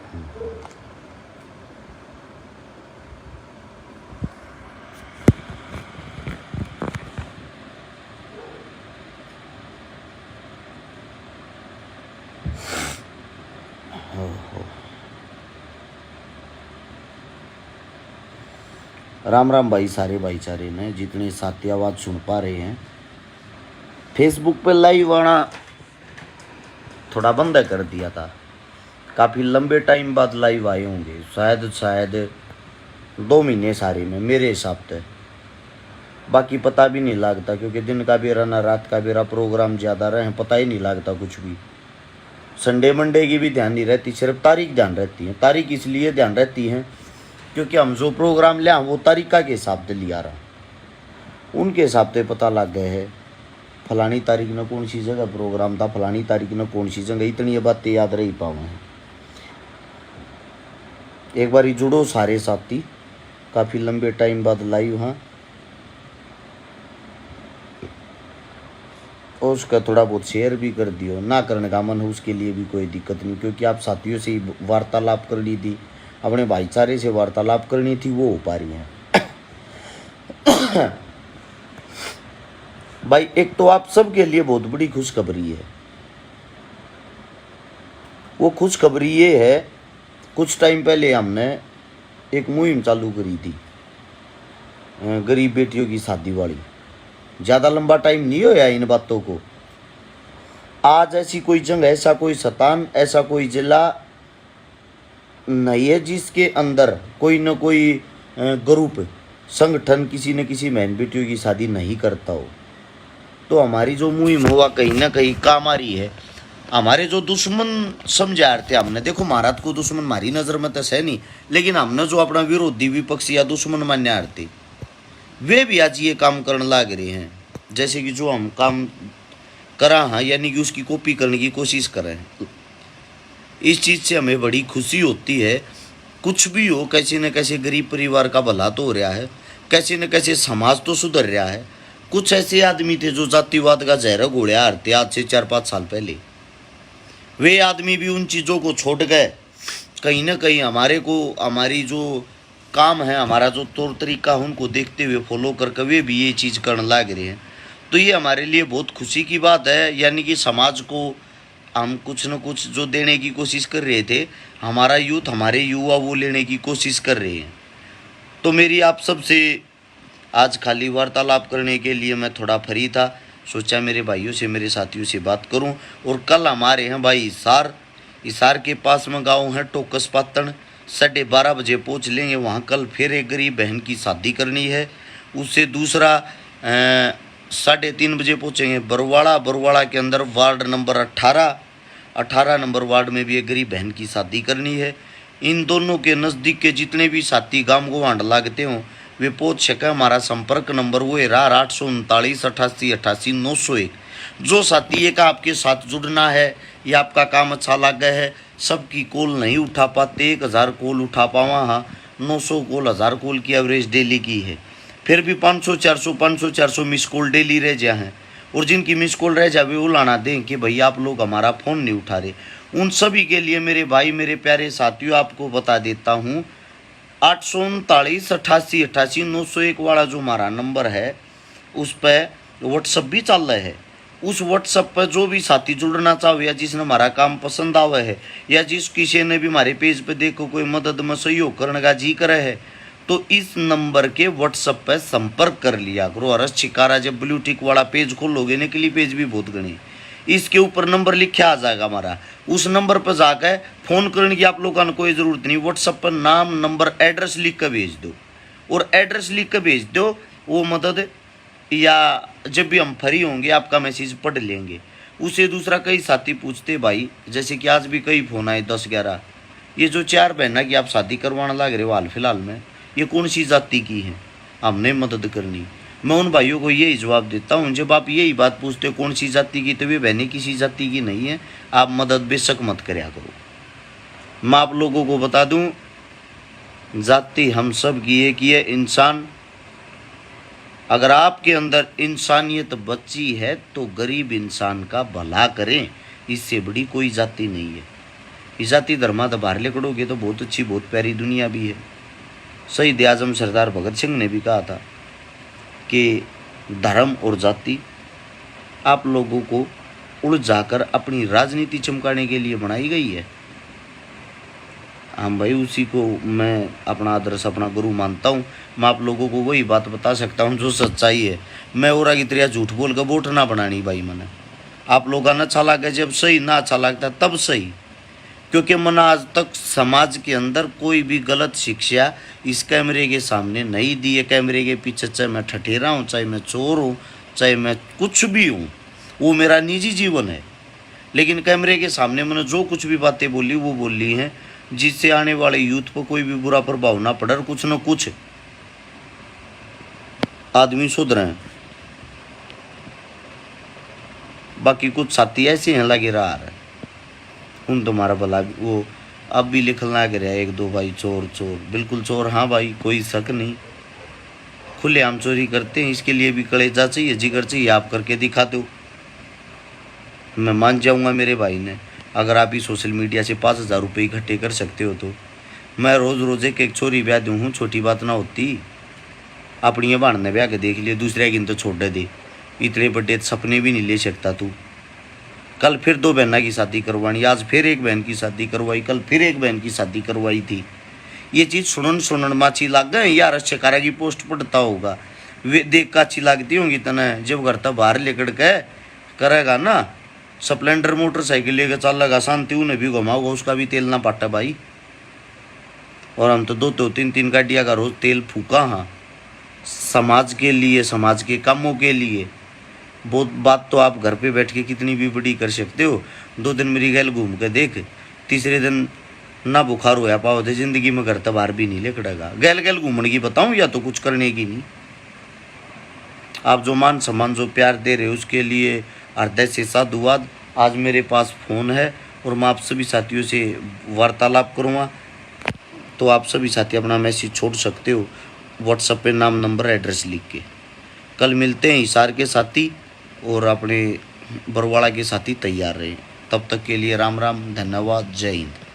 राम राम भाई, सारे भाईचारे ने जितने साथी आवाज सुन पा रहे हैं। फेसबुक पे लाइव आना थोड़ा बंद कर दिया था, काफ़ी लंबे टाइम बाद लाइव आए होंगे, शायद 2 महीने सारे में मेरे हिसाब से। बाकी पता भी नहीं लगता, क्योंकि दिन का बेरा ना रात का बेरा, प्रोग्राम ज़्यादा रहे, पता ही नहीं लगता कुछ भी। संडे मंडे की भी ध्यान नहीं रहती, सिर्फ तारीख ध्यान रहती है। तारीख इसलिए ध्यान रहती है क्योंकि हम जो प्रोग्राम लिया वो तारीखा के हिसाब से लिया रहा, उनके हिसाब से पता लग गए है फलानी तारीख में कौन सी जगह प्रोग्राम था, फलानी तारीख में कौन सी जगह। इतनी ये बातें याद रही पाओ हैं। एक बार जुड़ो सारे साथी, काफ़ी लंबे टाइम बाद लाइव। हाँ, और उसका थोड़ा बहुत शेयर भी कर दियो, ना करने का मन हो उसके लिए भी कोई दिक्कत नहीं, क्योंकि आप साथियों से वार्तालाप करनी थी, अपने भाईचारे से वार्तालाप करनी थी, वो हो पा रही है। भाई एक तो आप सबके लिए बहुत बड़ी खुशखबरी है। वो खुशखबरी ये है, कुछ टाइम पहले हमने एक मुहिम चालू करी थी गरीब बेटियों की शादी वाली। ज़्यादा लंबा टाइम नहीं होया इन बातों को। आज ऐसी कोई जंग, ऐसा कोई शतान, ऐसा कोई जिला नहीं है जिसके अंदर कोई न कोई ग्रुप संगठन किसी न किसी बहन बेटियों की शादी नहीं करता हो। तो हमारी जो मुहिम हुआ कहीं ना कहीं काम आ रही है। हमारे जो दुश्मन समझा रहे थे हमने, देखो महाराज को दुश्मन मारी नज़र में तो है नहीं, लेकिन हमने जो अपना विरोधी विपक्ष या दुश्मन मान्या थे, वे भी आज ये काम करने लग रहे हैं। जैसे कि जो हम काम करा है, यानी कि उसकी कॉपी करने की कोशिश कर रहे हैं। इस चीज़ से हमें बड़ी खुशी होती है। कुछ भी हो, कैसे न कैसे गरीब परिवार का भला तो हो रहा है, कैसे न कैसे समाज तो सुधर रहा है। कुछ ऐसे आदमी थे जो जातिवाद का जहर घोड़िया हारते आज से 4-5 साल पहले, वे आदमी भी उन चीज़ों को छोड़ गए। कहीं ना कहीं हमारी जो काम है, हमारा जो तौर तरीका है, उनको देखते हुए फॉलो करके वे भी ये चीज़ करने लग रहे हैं। तो ये हमारे लिए बहुत खुशी की बात है। यानी कि समाज को हम कुछ न कुछ जो देने की कोशिश कर रहे थे, हमारा यूथ, हमारे युवा वो लेने की कोशिश कर रहे हैं। तो मेरी आप सबसे आज खाली वार्तालाप करने के लिए मैं थोड़ा फ्री था, सोचा मेरे भाइयों से, मेरे साथियों से बात करूं। और कल हमारे हैं भाई हिसार के पास में गाँव है टोकस पातन, 12:30 बजे पहुंच लेंगे वहां। कल फिर एक गरीब बहन की शादी करनी है। उससे दूसरा 3:30 बजे पहुंचेंगे बरवाड़ा के अंदर वार्ड नंबर 18 नंबर वार्ड में भी एक गरीब बहन की शादी करनी है। इन दोनों के नज़दीक के जितने भी साथी गांव को वांड लागते हों वे पहुँच सके। हमारा संपर्क नंबर वो है 839 88 88 901। जो साथी एक आपके साथ जुड़ना है या आपका काम अच्छा लग गया है, सबकी कॉल नहीं उठा पाते, 1000 कॉल उठा पावा। हाँ, 900 कॉल 1000 कॉल की एवरेज डेली की है। फिर भी 500-400 मिस कॉल डेली रह जा हैं। और जिनकी मिस कॉल रह जावे वो लाना दें कि भैया आप लोग हमारा फ़ोन नहीं उठा रहे। उन सभी के लिए मेरे भाई, मेरे प्यारे साथियों, आपको बता देता हूँ 839 88 88 901 वाला जो हमारा नंबर है, उस पर व्हाट्सअप भी चल रहा है। उस व्हाट्सअप पर जो भी साथी जुड़ना चाहो या जिसने हमारा काम पसंद आवा है या जिस किसी ने भी हमारे पेज पे देखो कोई मदद में सहयोग करने का जी करे है, तो इस नंबर के व्हाट्सअप पर संपर्क कर लिया करो। और शिकारा जब ब्लू टिक वाला पेज खोलोगे ना, के लिए पेज भी बहुत गणे, इसके ऊपर नंबर लिखा आ जाएगा हमारा। उस नंबर पर जाकर फ़ोन करने की आप लोगों को कोई ज़रूरत नहीं। व्हाट्सअप पर नाम, नंबर, एड्रेस लिख कर भेज दो। और एड्रेस लिख कर भेज दो, वो मदद या जब भी हम फ्री होंगे आपका मैसेज पढ़ लेंगे। उसे दूसरा कई साथी पूछते भाई, जैसे कि आज भी कई फ़ोन आए 10-11, ये जो 4 बहना की आप शादी करवाना लग रहे हो हाल फिलहाल में, ये कौन सी जाति की है, हमने मदद करनी। मैं उन भाइयों को यही जवाब देता हूँ, जब आप यही बात पूछते हो कौन सी जाति की, तो वे बहनें किसी जाति की नहीं है। आप मदद बेशक मत करया करो। मैं आप लोगों को बता दूँ, जाति हम सब की एक ही है, इंसान। अगर आपके अंदर इंसानियत बची है तो गरीब इंसान का भला करें, इससे बड़ी कोई जाति नहीं है। इस जाति धर्मा तो बाहर लेकड़ोगे तो बहुत अच्छी बहुत प्यारी दुनिया भी है। शहीद आजम सरदार भगत सिंह ने भी कहा था कि धर्म और जाति आप लोगों को उलझाकर अपनी राजनीति चमकाने के लिए बनाई गई है। हम भाई उसी को मैं अपना आदर्श अपना गुरु मानता हूँ। मैं आप लोगों को वही बात बता सकता हूँ जो सच्चाई है। मैं और की तरह झूठ बोल कर वोट ना बनानी भाई। मैंने आप लोगों ने अच्छा लगे जब सही, ना अच्छा लगता तब सही, क्योंकि मैंने आज तक समाज के अंदर कोई भी गलत शिक्षा इस कैमरे के सामने नहीं दी है। कैमरे के पीछे चाहे मैं ठठेरा हूँ, चाहे मैं चोर हूँ, चाहे मैं कुछ भी हूँ, वो मेरा निजी जीवन है। लेकिन कैमरे के सामने मैंने जो कुछ भी बातें बोली वो बोली हैं जिससे आने वाले यूथ पर कोई भी बुरा प्रभाव ना पड़े और कुछ न कुछ आदमी सुधरे। बाकी कुछ साथी ऐसे हैं लगे रहा है उन तुम्हारा भला वो अब भी लिखना लग रहा है एक दो भाई चोर चोर, बिल्कुल चोर हाँ भाई, कोई शक नहीं। खुलेआम चोरी करते हैं, इसके लिए भी कलेजा चाहिए, जिगर चाहिए। आप करके दिखा दो, मैं मान जाऊंगा मेरे भाई ने। अगर आप ही सोशल मीडिया से 5,000 रुपये इकट्ठे कर सकते हो तो मैं रोज़ रोज़ एक चोरी ब्याह दूँ हूँ, छोटी बात ना होती। अपनी बहन ने ब्याह के देख लिए, दूसरे की तो छोड़ दे। इतने बड़े सपने भी नहीं ले सकता तू। कल फिर 2 बहना की शादी करवानी, आज फिर एक बहन की शादी करवाई, कल फिर एक बहन की शादी करवाई थी। ये चीज़ सुनन माची लग गए यार। अच्छे कार्य की पोस्ट पढ़ता होगा, वे देख का अच्छी लगती होंगी तना। जब घर तक बाहर लेकर के करेगा ना, स्प्लेंडर मोटरसाइकिल लेकर चलेगा, शांति उन्हें भी घुमाओगा, उसका भी तेल ना पाटा भाई। और हम तो 2 3 गाड़ियाँ का रोज तेल फूका। हाँ, समाज के लिए, समाज के कामों के लिए। बहुत बात तो आप घर पे बैठ के कितनी भी बड़ी कर सकते हो। 2 दिन मेरी गैल घूम के देख, तीसरे दिन ना बुखार होया पाओ थे, जिंदगी में घर तक बाहर भी नहीं लेकड़ेगा। गैल गैल घूमने की बताऊं या तो कुछ करने की नहीं। आप जो मान सम्मान जो प्यार दे रहे हो उसके लिए हृदय से साधुवाद। आज मेरे पास फ़ोन है और मैं आप सभी साथियों से वार्तालाप करूँगा, तो आप सभी साथी अपना मैसेज छोड़ सकते हो व्हाट्सएप पे, नाम नंबर एड्रेस लिख के। कल मिलते हैं हिसार के साथी और अपने बरवाड़ा के साथी तैयार रहे। तब तक के लिए राम राम, धन्यवाद, जय हिंद।